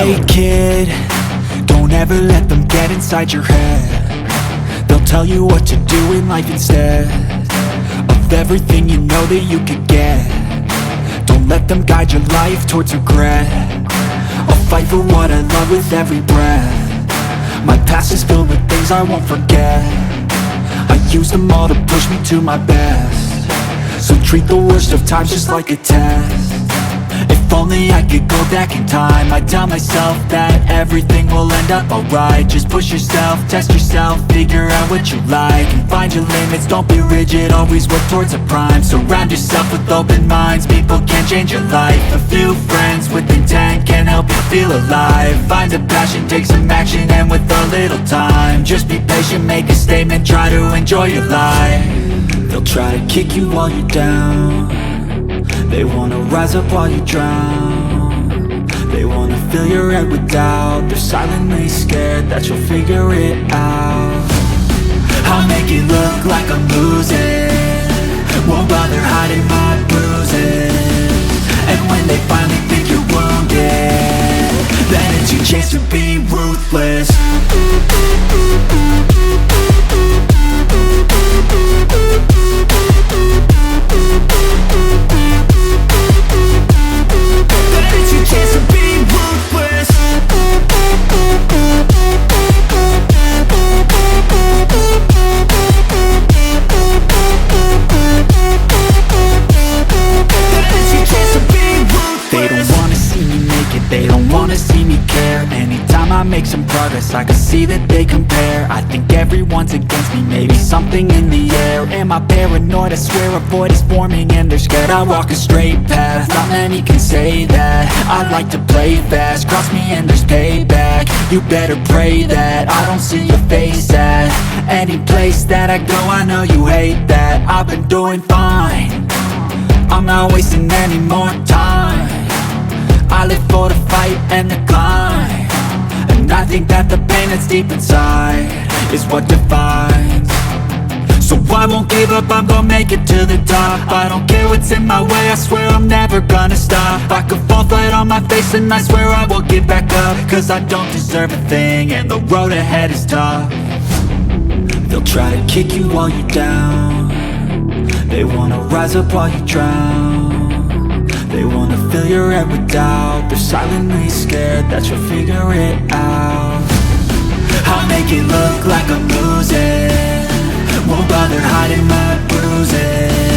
Hey kid, don't ever let them get inside your head. They'll tell you what to do in life instead of everything you know that you could get. Don't let them guide your life towards regret. I'll fight for what I love with every breath. My past is filled with things I won't forget. I use them all to push me to my best. So treat the worst of times just like a test. If only I could go back in time, I'd tell myself that everything will end up alright. Just push yourself, test yourself, figure out what you like, and find your limits, don't be rigid, always work towards a prime. Surround yourself with open minds, people can change your life. A few friends with intent can help you feel alive. Find a passion, take some action, and with a little time, just be patient, make a statement, try to enjoy your life. They'll try to kick you while you're down. They wanna rise up while you drown. They wanna fill your head with doubt. They're silently scared that you'll figure it out. I'll make it look like I'm losing, won't bother hiding my bruises. And when they finally think you're wounded, then it's your chance to be ruthless. They don't wanna see me care. Anytime I make some progress, I can see that they compare. I think everyone's against me, maybe something in the air. Am I paranoid? I swear a void is forming and they're scared. I walk a straight path, not many can say that. I like to play fast, cross me and there's payback. You better pray that I don't see your face at any place that I go. I know you hate that. I've been doing fine, I'm not wasting any more time. I live for the fight and the climb, and I think that the pain that's deep inside is what defines. So I won't give up, I'm gonna make it to the top. I don't care what's in my way, I swear I'm never gonna stop. I could fall flat on my face and I swear I will get back up, cause I don't deserve a thing and the road ahead is tough. They'll try to kick you while you're down. They wanna rise up while you drown. They wanna fill your head with doubt. They're silently scared that you'll figure it out. I'll make it look like I'm losing, won't bother hiding my bruises.